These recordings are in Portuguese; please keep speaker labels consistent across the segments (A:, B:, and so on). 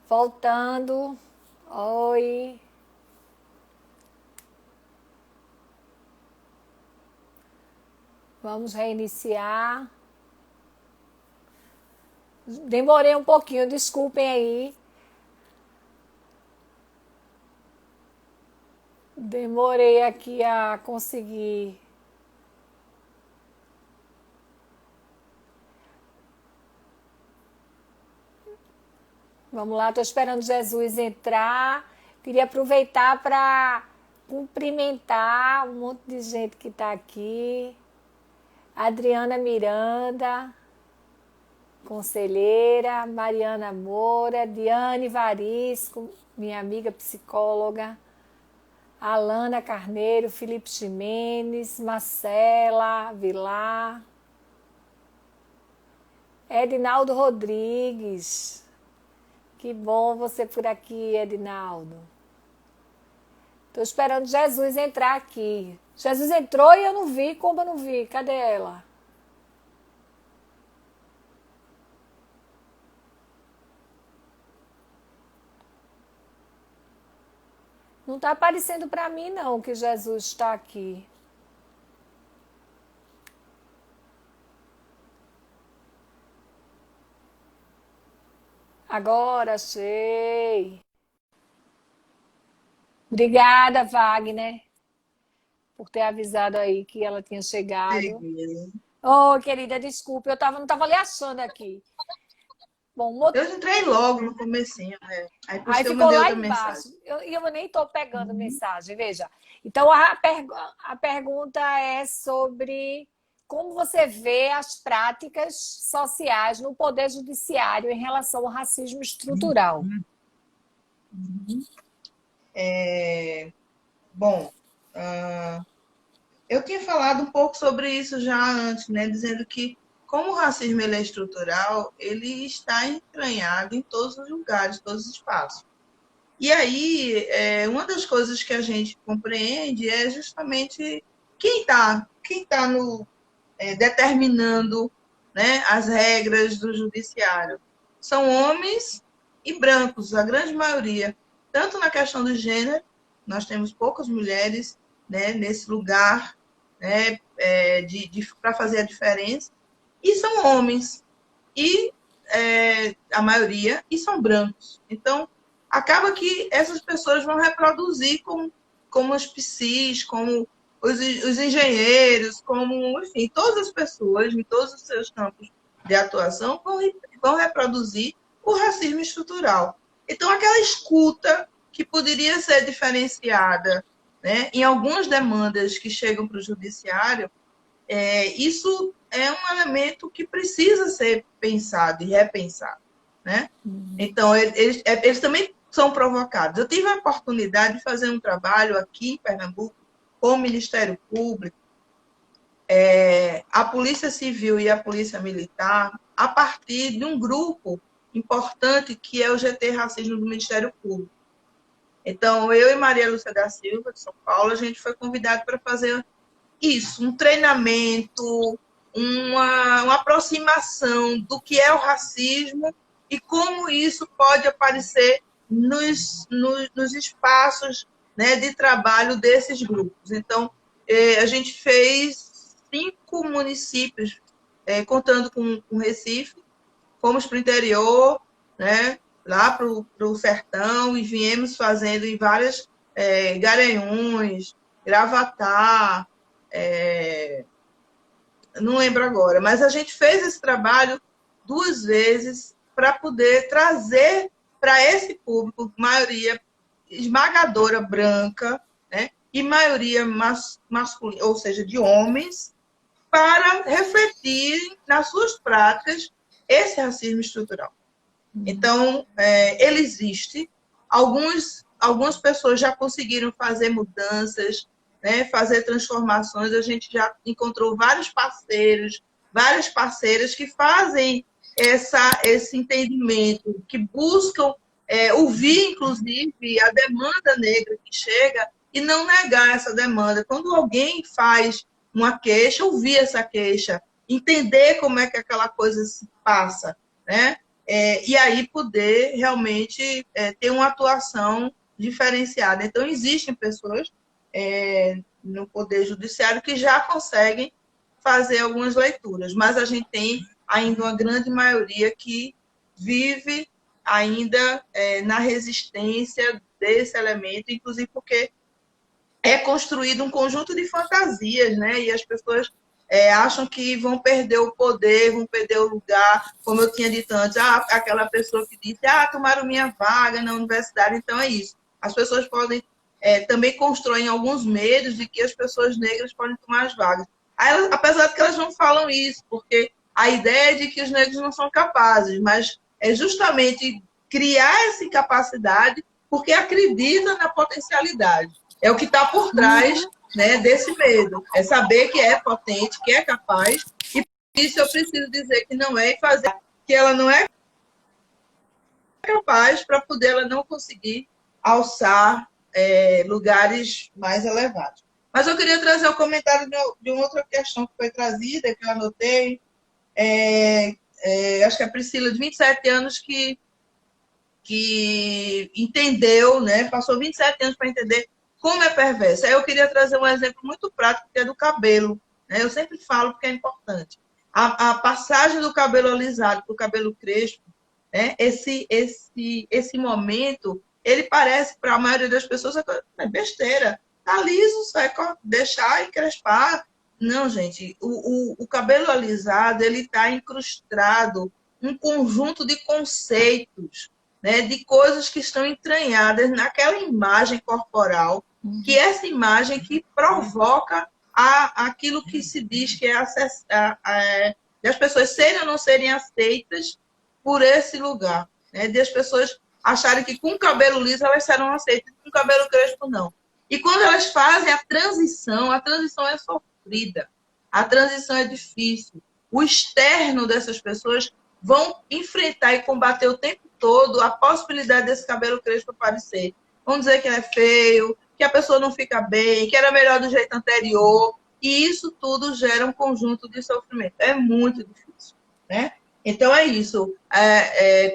A: Voltando. Oi. Vamos reiniciar. Demorei um pouquinho, desculpem aí. Demorei aqui a conseguir. Vamos lá, estou esperando Jesus entrar. Queria aproveitar para cumprimentar um monte de gente que está aqui. Adriana Miranda, conselheira, Mariana Moura, Diane Varisco, minha amiga psicóloga, Alana Carneiro, Felipe Ximenes, Marcela Vilar, Edinaldo Rodrigues. Que bom você por aqui, Edinaldo. Estou esperando Jesus entrar aqui. Jesus entrou e eu não vi. Como eu não vi? Cadê ela? Não está aparecendo para mim, não, que Jesus está aqui. Agora achei. Obrigada, Wagner, por ter avisado aí que ela tinha chegado.
B: Beleza.
A: Oh, querida, desculpe, não estava lhe achando aqui. Bom,
B: Eu entrei logo no comecinho, né? Aí por isso
A: aí
B: que eu
A: ficou
B: mandei
A: lá
B: outra mensagem.
A: embaixo. Eu nem estou pegando mensagem, veja. Então, a pergunta é sobre como você vê as práticas sociais no Poder Judiciário em relação ao racismo estrutural.
B: Bom, eu tinha falado um pouco sobre isso já antes, né? Dizendo que, como o racismo ele é estrutural, ele está entranhado em todos os lugares, todos os espaços. E aí, uma das coisas que a gente compreende é justamente quem tá determinando, né, as regras do judiciário. São homens e brancos, a grande maioria. Tanto na questão do gênero, nós temos poucas mulheres, né, nesse lugar, né, para fazer a diferença, e são homens. E a maioria, e são brancos. Então, acaba que essas pessoas vão reproduzir como os psis, como os engenheiros, como, enfim, todas as pessoas, em todos os seus campos de atuação, vão reproduzir o racismo estrutural. Então, aquela escuta que poderia ser diferenciada, né, em algumas demandas que chegam para o judiciário, isso é um elemento que precisa ser pensado e repensado, né? Então, eles também são provocados. Eu tive a oportunidade de fazer um trabalho aqui em Pernambuco com o Ministério Público, a Polícia Civil e a Polícia Militar, a partir de um grupo importante que é o GT Racismo do Ministério Público. Então, eu e Maria Lúcia da Silva, de São Paulo, a gente foi convidado para fazer isso, um treinamento, uma aproximação do que é o racismo e como isso pode aparecer nos espaços, né, de trabalho desses grupos. Então, a gente fez 5 municípios, contando com Recife, fomos para o interior, né, lá para o sertão, e viemos fazendo em várias Garanhuns, Gravatá, não lembro agora, mas a gente fez esse trabalho 2 vezes para poder trazer para esse público, maioria esmagadora branca, né, e maioria masculina, ou seja, de homens, para refletir nas suas práticas esse racismo estrutural. Então, ele existe. Algumas pessoas já conseguiram fazer mudanças, né, fazer transformações. A gente já encontrou vários parceiros, várias parceiras que fazem esse entendimento, que buscam ouvir, inclusive, a demanda negra que chega e não negar essa demanda. Quando alguém faz uma queixa, ouvir essa queixa, entender como é que aquela coisa se passa, né? e aí poder realmente ter uma atuação diferenciada. Então, existem pessoas no Poder Judiciário que já conseguem fazer algumas leituras, mas a gente tem ainda uma grande maioria que vive ainda na resistência desse elemento, inclusive porque é construído um conjunto de fantasias, né? E as pessoas acham que vão perder o poder, vão perder o lugar, como eu tinha dito antes, aquela pessoa que disse, tomaram minha vaga na universidade, então é isso. As pessoas podem, também constroem alguns medos de que as pessoas negras podem tomar as vagas. Apesar de que elas não falam isso, porque a ideia é de que os negros não são capazes, mas é justamente criar essa incapacidade porque acredita na potencialidade. É o que está por trás, né, desse medo. É saber que é potente, que é capaz, e por isso eu preciso dizer que não é e fazer que ela não é capaz para poder ela não conseguir alçar lugares mais elevados. Mas eu queria trazer o comentário de uma outra questão que foi trazida, que eu anotei. Acho que a Priscila, de 27 anos, que entendeu, né? Passou 27 anos para entender como é perversa. Aí eu queria trazer um exemplo muito prático, que é do cabelo. Né? Eu sempre falo porque é importante. A passagem do cabelo alisado para o cabelo crespo, né? Esse momento, ele parece, para a maioria das pessoas, besteira. Tá liso, só é deixar e crespar. Não, gente. O cabelo alisado, ele está incrustado um conjunto de conceitos, né, de coisas que estão entranhadas naquela imagem corporal, que é essa imagem que provoca aquilo que se diz que de as pessoas serem ou não serem aceitas por esse lugar, né, de as pessoas acharem que com cabelo liso elas serão aceitas, com cabelo crespo não. E quando elas fazem a transição é sofrida, a transição é difícil. O externo dessas pessoas vão enfrentar e combater o tempo todo a possibilidade desse cabelo crespo aparecer. Vão dizer que é feio, que a pessoa não fica bem, que era melhor do jeito anterior. E isso tudo gera um conjunto de sofrimento. É muito difícil, né? Então é isso.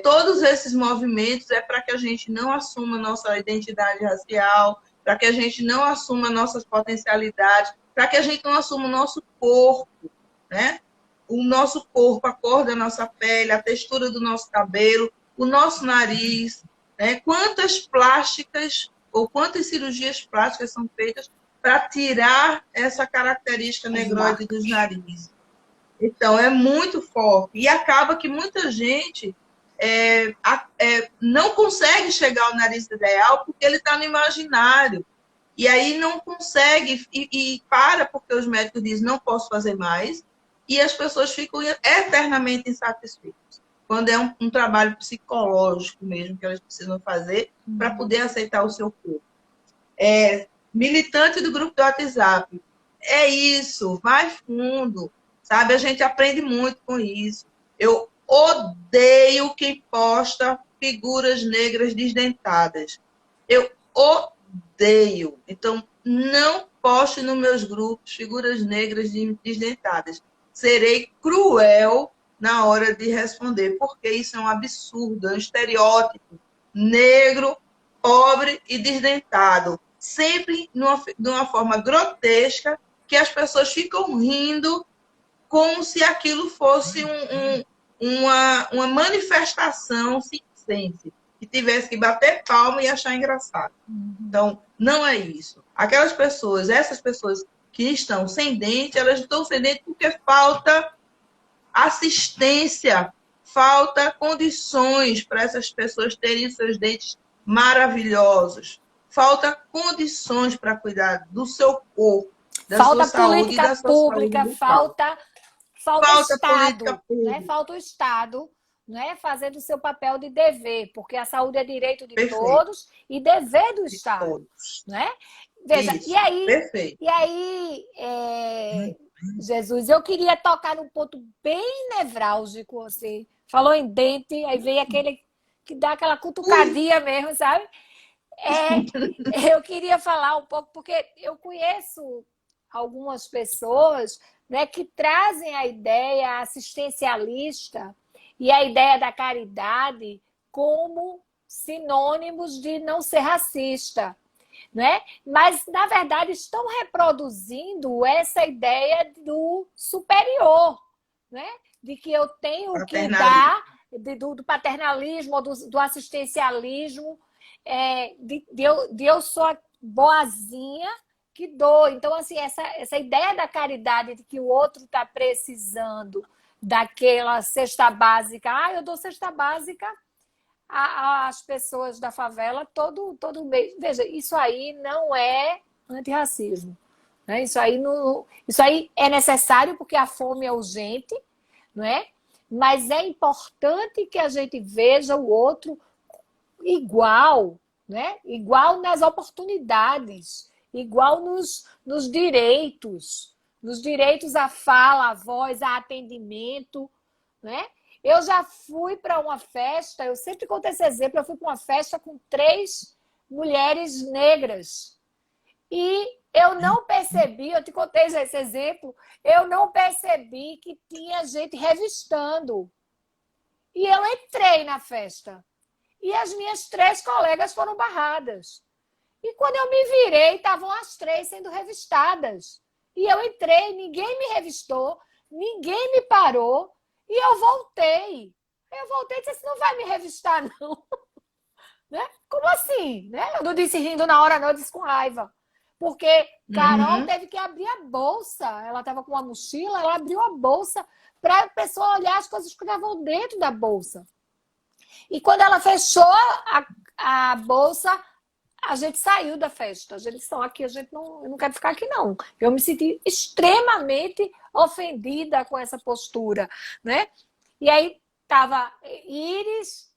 B: Todos esses movimentos é para que a gente não assuma nossa identidade racial, para que a gente não assuma nossas potencialidades, para que a gente não assuma o nosso corpo, né? O nosso corpo, a cor da nossa pele, a textura do nosso cabelo, o nosso nariz, né? Quantas plásticas ou quantas cirurgias plásticas são feitas para tirar essa característica negroide dos narizes. Então, é muito forte. E acaba que muita gente não consegue chegar ao nariz ideal porque ele está no imaginário. E aí não consegue e para porque os médicos dizem não posso fazer mais e as pessoas ficam eternamente insatisfeitas. Quando é um trabalho psicológico mesmo que elas precisam fazer para poder aceitar o seu corpo. Militante do grupo do WhatsApp. É isso, vai fundo. Sabe, a gente aprende muito com isso. Eu odeio quem posta figuras negras desdentadas. Eu odeio. Então, não poste nos meus grupos figuras negras desdentadas. Serei cruel na hora de responder, porque isso é um absurdo, é um estereótipo. Negro, pobre e desdentado. Sempre de uma forma grotesca, que as pessoas ficam rindo como se aquilo fosse uma manifestação circense, que tivesse que bater palma e achar engraçado. Então, não é isso. Essas pessoas que estão sem dente, elas estão sem dente porque falta assistência, falta condições para essas pessoas terem seus dentes maravilhosos, falta condições para cuidar do seu corpo, da sua saúde e da sua
A: pública,
B: saúde
A: falta Estado,
B: né?
A: Falta o Estado, né? Fazendo o seu papel de dever, porque a saúde é direito de todos e dever do Estado, né? Veja,
B: isso,
A: e aí Jesus, eu queria tocar num ponto bem nevrálgico, assim. Falou em dente, aí veio aquele que dá aquela cutucadinha mesmo, sabe? Eu queria falar um pouco, porque eu conheço algumas pessoas, né, que trazem a ideia assistencialista e a ideia da caridade como sinônimos de não ser racista, né? Mas, na verdade, estão reproduzindo essa ideia do superior, né? De que eu tenho que dar, do paternalismo, do assistencialismo, de eu sou a boazinha que dou. Então, assim, essa ideia da caridade, de que o outro está precisando daquela cesta básica. Eu dou cesta básica às pessoas da favela todo mês. Veja, isso aí não é antirracismo, né? Isso aí é necessário porque a fome é urgente, não é? Mas é importante que a gente veja o outro igual, né? Igual nas oportunidades, igual nos direitos à fala, à voz, a atendimento, né? Eu já fui para uma festa, eu sempre conto esse exemplo, eu fui para uma festa com 3 mulheres negras. E eu não percebi, eu te contei já esse exemplo, eu não percebi que tinha gente revistando. E eu entrei na festa. E as minhas 3 colegas foram barradas. E quando eu me virei, estavam as 3 sendo revistadas. E eu entrei, ninguém me revistou, ninguém me parou. E eu voltei. E disse assim, não vai me revistar, não. Né? Como assim? Né? Eu não disse rindo na hora, não, eu disse com raiva. Porque Carol teve que abrir a bolsa. Ela estava com uma mochila, ela abriu a bolsa para a pessoa olhar as coisas que estavam dentro da bolsa. E quando ela fechou a bolsa, a gente saiu da festa. A gente disse, aqui eu não quero ficar aqui, não. Eu me senti extremamente ofendida com essa postura, né? E aí estava Iris,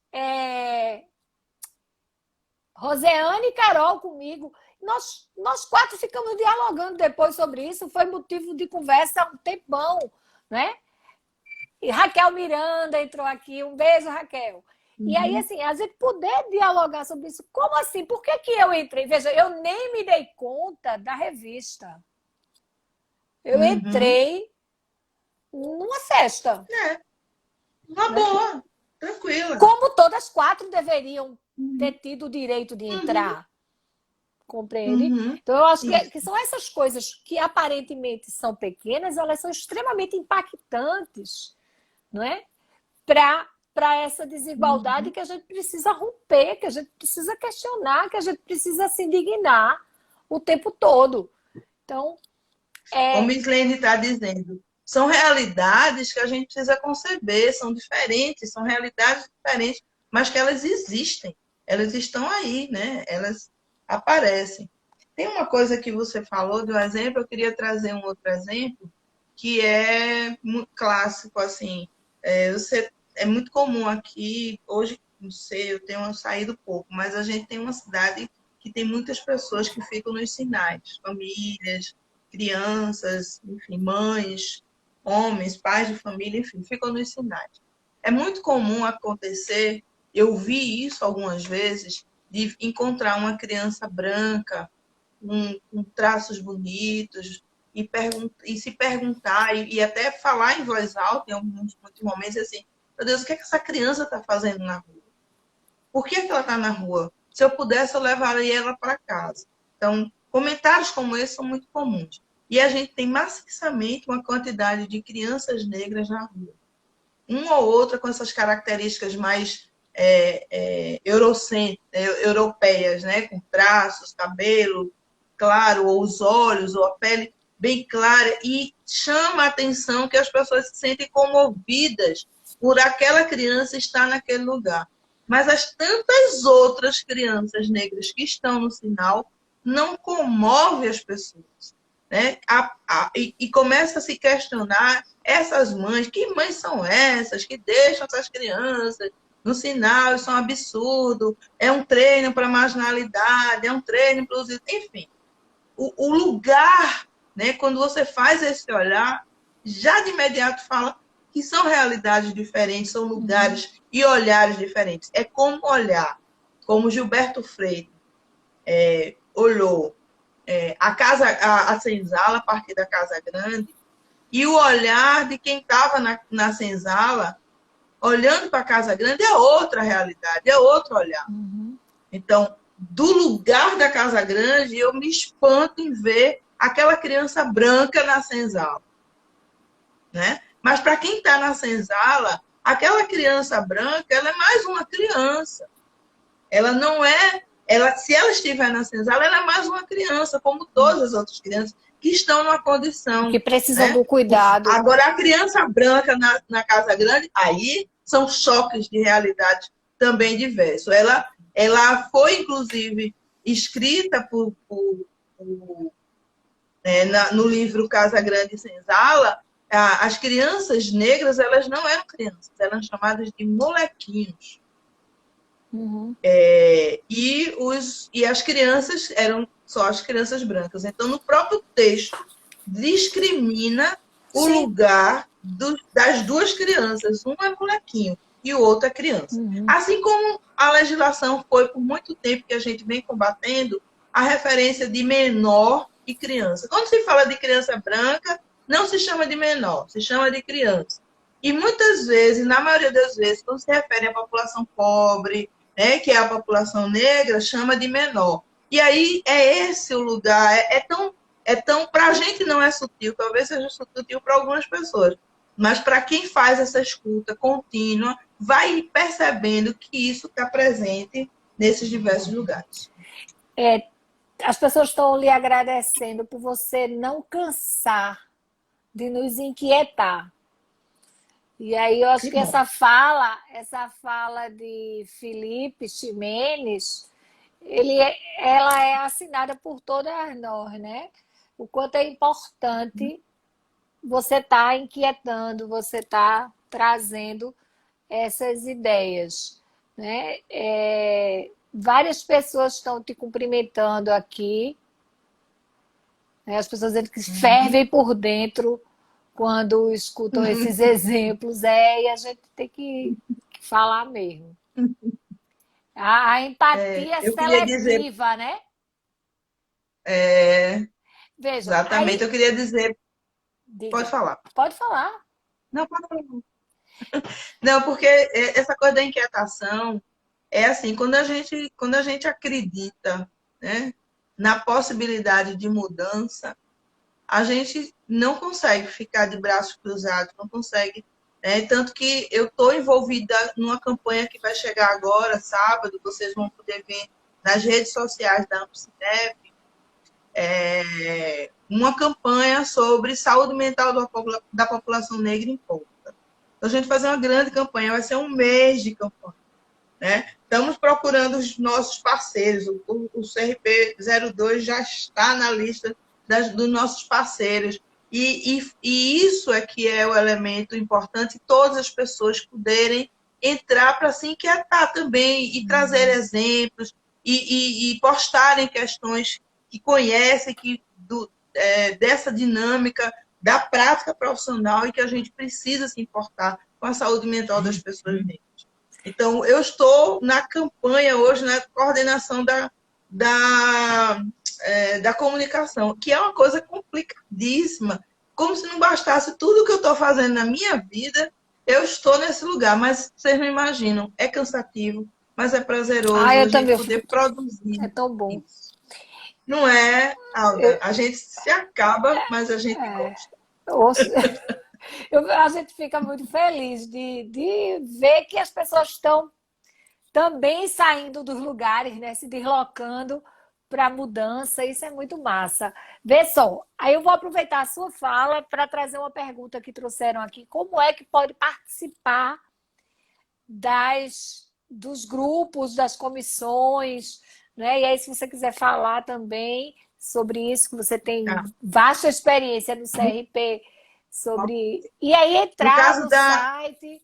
A: Roseane e Carol comigo. Nós 4 ficamos dialogando depois sobre isso. Foi motivo de conversa há um tempão, né? E Raquel Miranda entrou aqui. Um beijo, Raquel. E aí, assim, a gente poder dialogar sobre isso. Como assim? Por que eu entrei? Veja, eu nem me dei conta da revista. Eu entrei numa festa.
B: Uma boa, tranquila.
A: Como todas 4 deveriam ter tido o direito de entrar. Compreende? Então, eu acho que são essas coisas que aparentemente são pequenas, elas são extremamente impactantes, não é? Para essa desigualdade que a gente precisa romper, que a gente precisa questionar, que a gente precisa se indignar o tempo todo. Então,
B: como Islene está dizendo, são realidades que a gente precisa conceber, são diferentes, são realidades diferentes, mas que elas existem, elas estão aí, né? Elas aparecem. Tem uma coisa que você falou do exemplo, eu queria trazer um outro exemplo, que é muito clássico, assim, é muito comum aqui, hoje, não sei, eu tenho saído pouco, mas a gente tem uma cidade que tem muitas pessoas que ficam nos sinais, famílias, crianças, enfim, mães, homens, pais de família, enfim, ficam nos sinais. É muito comum acontecer, eu vi isso algumas vezes, de encontrar uma criança branca, com traços bonitos, e se perguntar, e até falar em voz alta em alguns momentos, assim, meu Deus, o que é que essa criança está fazendo na rua? Por que ela está na rua? Se eu pudesse, eu levaria ela para casa. Então, comentários como esse são muito comuns. E a gente tem maciçamente uma quantidade de crianças negras na rua. Uma ou outra com essas características mais europeias, né? Com traços, cabelo claro, ou os olhos, ou a pele bem clara. E chama a atenção que as pessoas se sentem comovidas por aquela criança estar naquele lugar. Mas as tantas outras crianças negras que estão no sinal não comovem as pessoas. Né? E começa a se questionar essas mães, que mães são essas que deixam essas crianças no sinal? Isso é um absurdo, é um treino para a marginalidade, é um treino para os... Enfim, o lugar, né, quando você faz esse olhar, já de imediato fala que são realidades diferentes, são lugares e olhares diferentes. É como olhar, como Gilberto Freire olhou a senzala, a partir da Casa Grande, e o olhar de quem estava na senzala, olhando para a Casa Grande, é outra realidade, é outro olhar. Então, do lugar da Casa Grande, eu me espanto em ver aquela criança branca na senzala, né? Mas para quem está na senzala, aquela criança branca, ela é mais uma criança. Ela não é... se ela estiver na senzala, ela é mais uma criança, como todas as outras crianças que estão numa condição.
A: Que precisam
B: né?
A: do cuidado.
B: Agora, a criança branca na Casa Grande, aí são choques de realidade também diversos. Ela foi, inclusive, escrita no livro Casa Grande e Senzala. As crianças negras, elas não eram crianças, eram chamadas de molequinhos. E as crianças eram só as crianças brancas. Então, no próprio texto, discrimina o lugar das duas crianças. Um é molequinho e o outro é criança. Assim como a legislação foi, por muito tempo, que a gente vem combatendo a referência de menor e criança. Quando se fala de criança branca, não se chama de menor, se chama de criança. E muitas vezes, na maioria das vezes, quando se refere à população pobre, né, que é a população negra, chama de menor. E aí é esse o lugar, para a gente não é sutil, talvez seja sutil para algumas pessoas, mas para quem faz essa escuta contínua, vai percebendo que isso está presente nesses diversos lugares.
A: As pessoas estão lhe agradecendo por você não cansar de nos inquietar. E aí eu acho que essa fala de Felipe Ximenes, ela é assinada por todas nós, né? O quanto é importante você estar inquietando, você estar trazendo essas ideias, né? Várias pessoas estão te cumprimentando aqui, né? As pessoas dizendo que fervem por dentro quando escutam esses exemplos, e a gente tem que falar mesmo. A empatia seletiva, né? Veja,
B: exatamente, eu queria dizer...
A: Diga.
B: Pode falar.
A: Pode falar.
B: Não, pode falar. Não, porque essa coisa da inquietação é assim, quando a gente acredita, né, na possibilidade de mudança, a gente não consegue ficar de braços cruzados, não consegue. Tanto que eu estou envolvida numa campanha que vai chegar agora, sábado, vocês vão poder ver nas redes sociais da Ampcinep, uma campanha sobre saúde mental da população negra em Ponta. Então, a gente vai fazer uma grande campanha, vai ser um mês de campanha. Né? Estamos procurando os nossos parceiros, o CRP02 já está na lista dos nossos parceiros. E isso é que é o elemento importante, todas as pessoas poderem entrar para se inquietar também e trazer exemplos e postarem questões que conhecem dessa dinâmica da prática profissional e que a gente precisa se importar com a saúde mental das pessoas negras. Então, eu estou na campanha hoje, na coordenação da comunicação, que é uma coisa complicadíssima. Como se não bastasse tudo que eu estou fazendo na minha vida, eu estou nesse lugar. Mas vocês não imaginam, é cansativo, mas é prazeroso a gente poder produzir.
A: É tão bom.
B: Isso. Não é, Alda? A gente se acaba, mas a gente gosta.
A: A gente fica muito feliz de ver que as pessoas estão também saindo dos lugares, né? Se deslocando para a mudança. Isso é muito massa. Vê só, aí eu vou aproveitar a sua fala para trazer uma pergunta que trouxeram aqui. Como é que pode participar dos grupos, das comissões, né? E aí, se você quiser falar também sobre isso, que você tem vasta experiência no CRP, e aí entrar no site.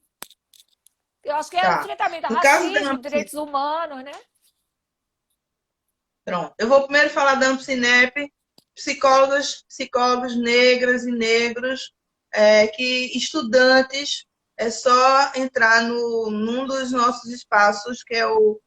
A: Eu acho que é o enfrentamento ao racismo, direitos humanos, né?
B: Pronto. Eu vou primeiro falar da Ampcinep, psicólogos negras e negros, estudantes, é só entrar num dos nossos espaços, que é o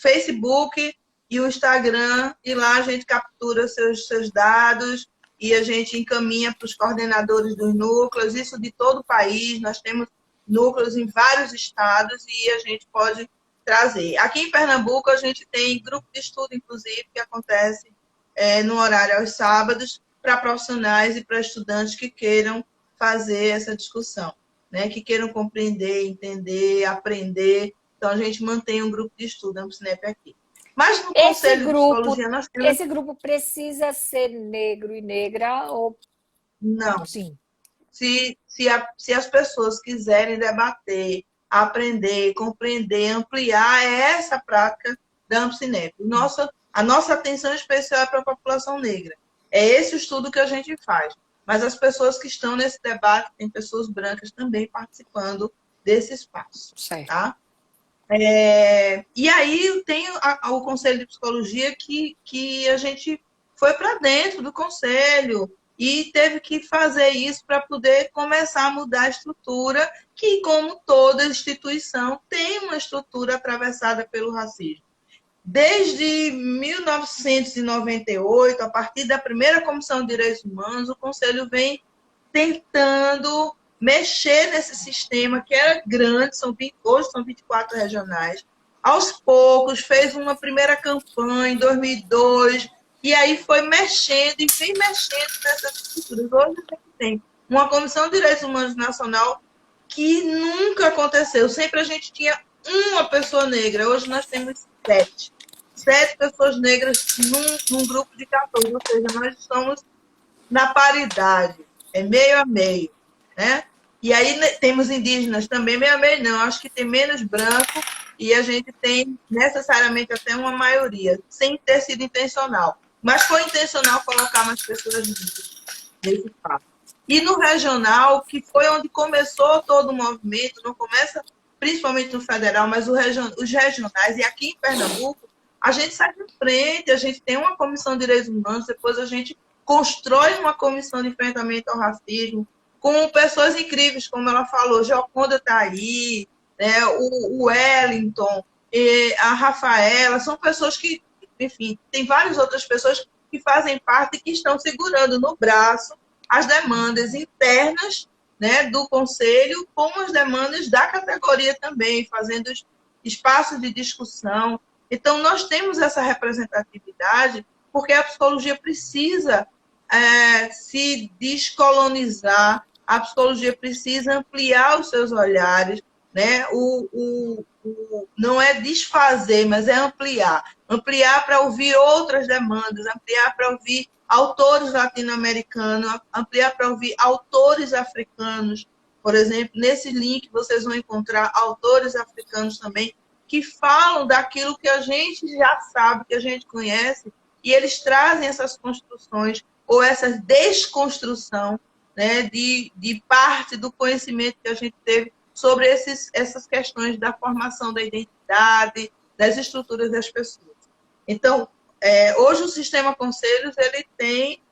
B: Facebook e o Instagram, e lá a gente captura seus dados e a gente encaminha para os coordenadores dos núcleos, isso de todo o país, nós temos núcleos em vários estados e a gente pode trazer. Aqui em Pernambuco, a gente tem grupo de estudo, inclusive, que acontece no horário aos sábados, para profissionais e para estudantes que queiram fazer essa discussão, né? Que queiram compreender, entender, aprender. Então, a gente mantém um grupo de estudo, AmpSnap aqui. Mas no Conselho de Psicologia nós temos...
A: Esse grupo precisa ser negro e negra ou...
B: Não.
A: Sim.
B: Se as pessoas quiserem debater, aprender, compreender, ampliar, é essa prática da AmpSnap. A nossa atenção especial é para a população negra. É esse o estudo que a gente faz. Mas as pessoas que estão nesse debate, tem pessoas brancas também participando desse espaço.
A: Certo.
B: Tá? E aí tem o Conselho de Psicologia que a gente foi para dentro do Conselho e teve que fazer isso para poder começar a mudar a estrutura, que, como toda instituição, tem uma estrutura atravessada pelo racismo. Desde 1998, a partir da primeira Comissão de Direitos Humanos, o Conselho vem tentando mexer nesse sistema que era grande, hoje são 24 regionais. Aos poucos, fez uma primeira campanha em 2002, e aí foi mexendo e vem mexendo nessas estruturas. Hoje a gente tem uma Comissão de Direitos Humanos Nacional que nunca aconteceu. Sempre a gente tinha uma pessoa negra, hoje nós temos 7. 7 pessoas negras num grupo de 14, ou seja, nós estamos na paridade, é meio a meio, né? E aí temos indígenas também, meio a meio não, acho que tem menos branco e a gente tem necessariamente até uma maioria, sem ter sido intencional. Mas foi intencional colocar mais pessoas negras nesse espaço. E no regional, que foi onde começou todo o movimento, não começa principalmente no federal, mas os regionais, e aqui em Pernambuco, a gente sai de frente, a gente tem uma comissão de direitos humanos, depois a gente constrói uma comissão de enfrentamento ao racismo, com pessoas incríveis, como ela falou, Gioconda está aí, né, o Wellington, a Rafaela, são pessoas que, enfim, tem várias outras pessoas que fazem parte e que estão segurando no braço as demandas internas, né, do Conselho, como as demandas da categoria também, fazendo espaços de discussão. Então, nós temos essa representatividade porque a psicologia precisa se descolonizar, a psicologia precisa ampliar os seus olhares, né? Não é desfazer, mas é ampliar. Ampliar para ouvir outras demandas, ampliar para ouvir autores latino-americanos, ampliar para ouvir autores africanos. Por exemplo, nesse link vocês vão encontrar autores africanos também, que falam daquilo que a gente já sabe, que a gente conhece, e eles trazem essas construções ou essa desconstrução, né, de parte do conhecimento que a gente teve sobre essas questões da formação da identidade, das estruturas das pessoas. Então, hoje o Sistema Conselhos ele tem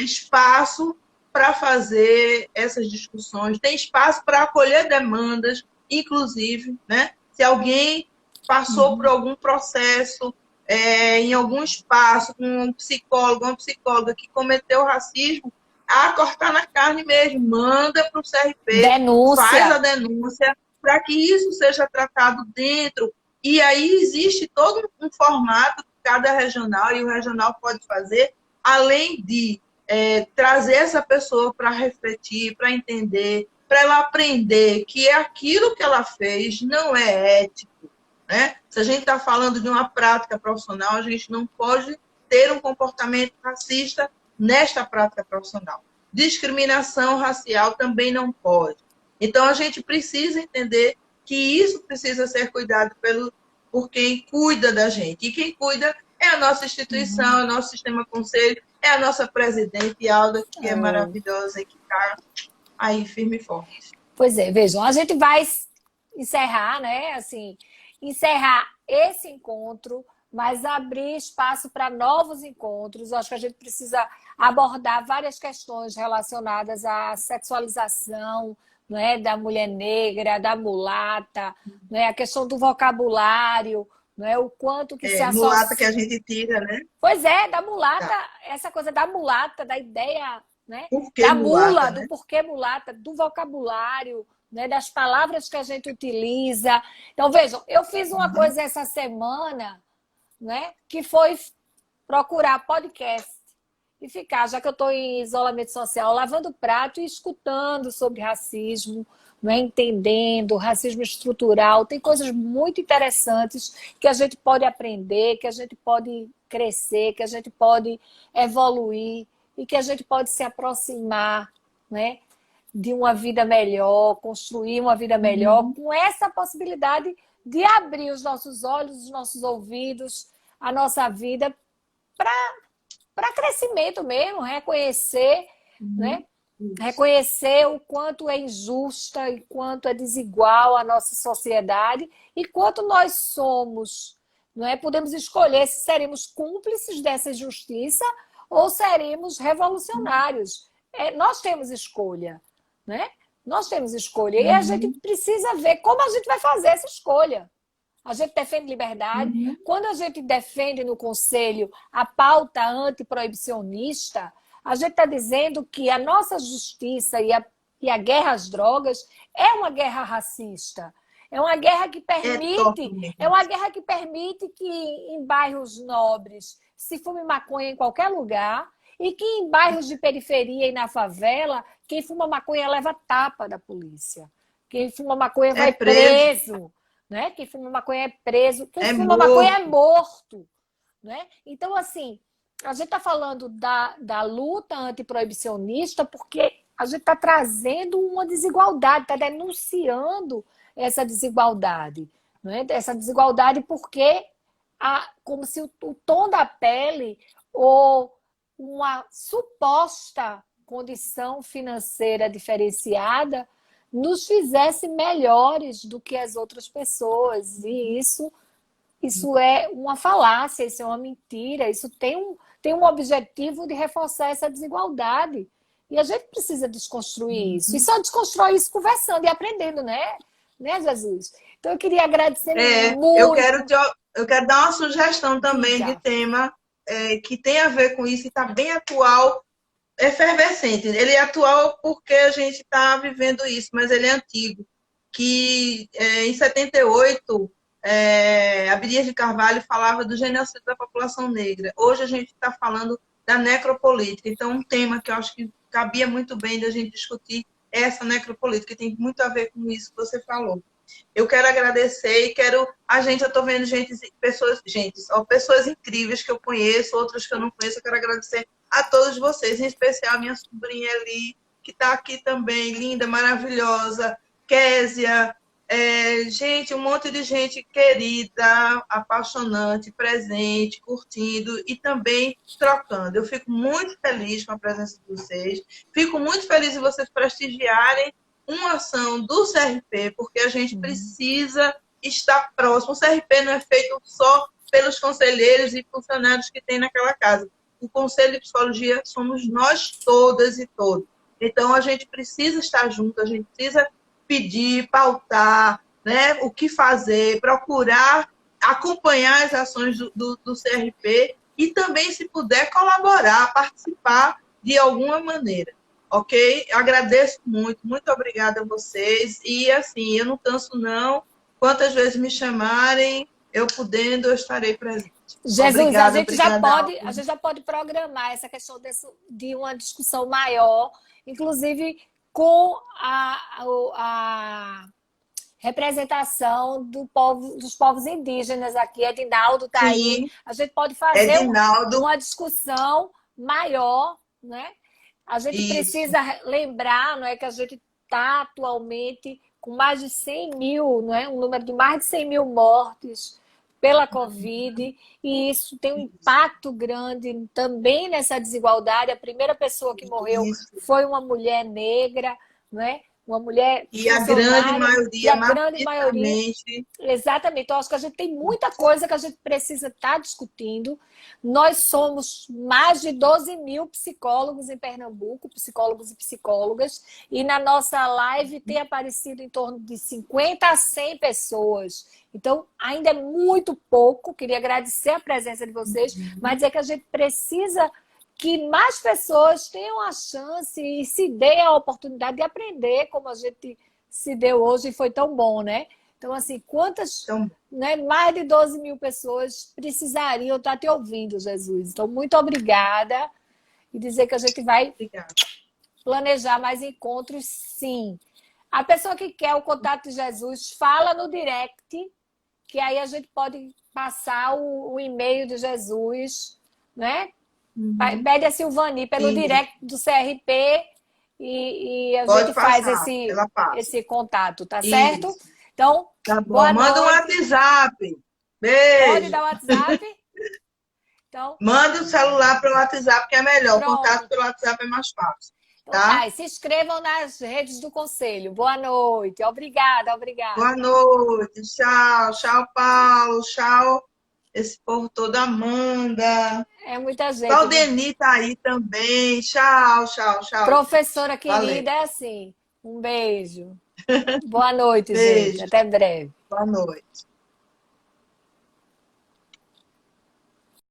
B: espaço para fazer essas discussões, tem espaço para acolher demandas, inclusive, né? Se alguém passou por algum processo em algum espaço com um psicólogo, uma psicóloga que cometeu racismo, cortar na carne mesmo, manda para o CRP,
A: denúncia.
B: Faz a denúncia para que isso seja tratado dentro. E aí existe todo um formato que cada regional, e o regional pode fazer, além de trazer essa pessoa para refletir, para entender, para ela aprender que aquilo que ela fez não é ético. Né? Se a gente está falando de uma prática profissional, a gente não pode ter um comportamento racista nesta prática profissional. Discriminação racial também não pode. Então, a gente precisa entender que isso precisa ser cuidado por quem cuida da gente. E quem cuida é a nossa instituição, é o nosso sistema conselho, é a nossa presidente, Alda, que é maravilhosa e que está aí firme e forte.
A: Pois é, vejam, a gente vai encerrar, né, assim, encerrar esse encontro, mas abrir espaço para novos encontros. Eu acho que a gente precisa abordar várias questões relacionadas à sexualização, né, da mulher negra, da mulata, né, a questão do vocabulário, não é? O quanto que se
B: mulata que
A: associa.
B: a gente tira, né?
A: Pois é, da mulata,
B: Tá.
A: essa coisa da mulata, da ideia, né?
B: Por que
A: Da
B: mulata,
A: mula,
B: né?
A: do porquê mulata, do vocabulário, né? Das palavras que a gente utiliza. Então, vejam, eu fiz uma
B: Uhum.
A: coisa essa semana, né? Que foi procurar podcast e ficar, já que eu estou em isolamento social, lavando prato e escutando sobre racismo, né, entendendo racismo estrutural. Tem coisas muito interessantes que a gente pode aprender, que a gente pode crescer, que a gente pode evoluir e que a gente pode se aproximar, né, de uma vida melhor, construir uma vida melhor,
B: Uhum.
A: com essa possibilidade de abrir os nossos olhos, os nossos ouvidos, a nossa vida para crescimento mesmo, reconhecer, né?
B: Uhum. Isso.
A: Reconhecer o quanto é injusta e quanto é desigual a nossa sociedade e quanto nós somos, não é? Podemos escolher se seremos cúmplices dessa injustiça ou seremos revolucionários. Nós temos escolha, né? Nós temos escolha e a gente
B: Uhum.
A: precisa ver como a gente vai fazer essa escolha. A gente defende liberdade.
B: Uhum.
A: Quando a gente defende no Conselho a pauta antiproibicionista, a gente está dizendo que a nossa justiça e a guerra às drogas é uma guerra racista. É uma guerra que permite que em bairros nobres se fume maconha em qualquer lugar e que em bairros de periferia e na favela, quem fuma maconha leva tapa da polícia. Quem fuma maconha
B: É
A: vai
B: preso,
A: preso, né? Quem fuma maconha é preso, quem
B: é
A: fuma maconha é
B: morto.
A: morto, né? Então, assim, a gente está falando da luta antiproibicionista porque a gente está trazendo uma desigualdade, está denunciando essa desigualdade, né? Essa desigualdade porque como se o tom da pele ou uma suposta condição financeira diferenciada nos fizesse melhores do que as outras pessoas. E isso é uma falácia, isso é uma mentira, isso tem um objetivo de reforçar essa desigualdade. E a gente precisa desconstruir isso. E
B: Uhum.
A: só desconstrói isso conversando e aprendendo, né, Jesus? Então eu queria agradecer muito.
B: Eu quero dar uma sugestão também de
A: Diga.
B: tema que tem a ver com isso e está bem atual, efervescente. Ele é atual porque a gente está vivendo isso, mas ele é antigo. Que em 78, Abdias de Carvalho falava do genocídio da população negra. Hoje a gente está falando da necropolítica. Então, um tema que eu acho que cabia muito bem da gente discutir é essa necropolítica, que tem muito a ver com isso que você falou. Eu quero agradecer e quero. Eu estou vendo pessoas incríveis que eu conheço, outras que eu não conheço. Eu quero agradecer a todos vocês, em especial a minha sobrinha Eli, que está aqui também, linda, maravilhosa, Késia, gente, um monte de gente querida, apaixonante, presente, curtindo e também trocando. Eu fico muito feliz com a presença de vocês, fico muito feliz em vocês prestigiarem uma ação do CRP, porque a gente precisa estar próximo. O CRP não é feito só pelos conselheiros e funcionários que tem naquela casa. O Conselho de Psicologia somos nós todas e todos. Então, a gente precisa estar junto, a gente precisa pedir, pautar, né, o que fazer, procurar acompanhar as ações do CRP e também, se puder, colaborar, participar de alguma maneira. Ok? Agradeço muito, muito obrigada a vocês. E, assim, eu não canso, não. Quantas vezes me chamarem, eu podendo, eu estarei presente.
A: Jesus,
B: Obrigada,
A: a gente já pode programar essa questão de uma discussão maior, inclusive com a representação dos povos indígenas aqui. Edinaldo está aí.
B: Sim,
A: A gente pode fazer
B: Edinaldo.
A: uma discussão maior, né? A gente
B: Isso.
A: precisa lembrar, não é, que a gente está atualmente com mais de 100 mil, não é? Um número de mais de 100 mil mortes pela Covid, e isso tem um impacto grande também nessa desigualdade. A primeira pessoa que morreu
B: Isso.
A: foi uma mulher negra, não é? uma mulher
B: E a grande
A: funcionária, e
B: maioria,
A: a grande maioria.
B: maciçamente,
A: Exatamente. Então, acho que a gente tem muita coisa que a gente precisa estar discutindo. Nós somos mais de 12 mil psicólogos em Pernambuco, psicólogos e psicólogas, e na nossa live tem aparecido em torno de 50 a 100 pessoas. Então, ainda é muito pouco. Queria agradecer a presença de vocês, mas dizer que a gente precisa que mais pessoas tenham a chance e se dê a oportunidade de aprender como a gente se deu hoje e foi tão bom, né? Então, assim, quantas,
B: então,
A: né, mais de 12 mil pessoas precisariam estar te ouvindo, Jesus. Então, muito obrigada. E dizer que a gente vai
B: obrigada.
A: planejar mais encontros, sim. A pessoa que quer o contato de Jesus, fala no direct, que aí a gente pode passar o e-mail de Jesus, né? Pede a Silvani pelo
B: Sim,
A: direct do CRP e a
B: pode
A: gente faz
B: passar, ela passa.
A: esse contato, tá certo?
B: Isso,
A: Então,
B: tá bom.
A: boa
B: Manda um
A: noite.
B: WhatsApp.
A: Pode
B: Beijo.
A: dar o WhatsApp? Então,
B: Manda o celular pelo WhatsApp, que é melhor. O contato
A: pronto.
B: pelo WhatsApp é mais fácil,
A: Então
B: tá?
A: tá, e se inscrevam nas redes do Conselho. Boa noite. Obrigada,
B: Boa
A: obrigada.
B: noite. Tchau, tchau, Paulo. Tchau, esse povo todo, Amanda.
A: É muita gente, viu?
B: Claudeni tá aí também. Tchau, tchau, tchau, gente.
A: Professora
B: Valeu.
A: querida, é assim. Um beijo. Boa noite, gente.
B: Beijo.
A: Até breve.
B: Boa noite.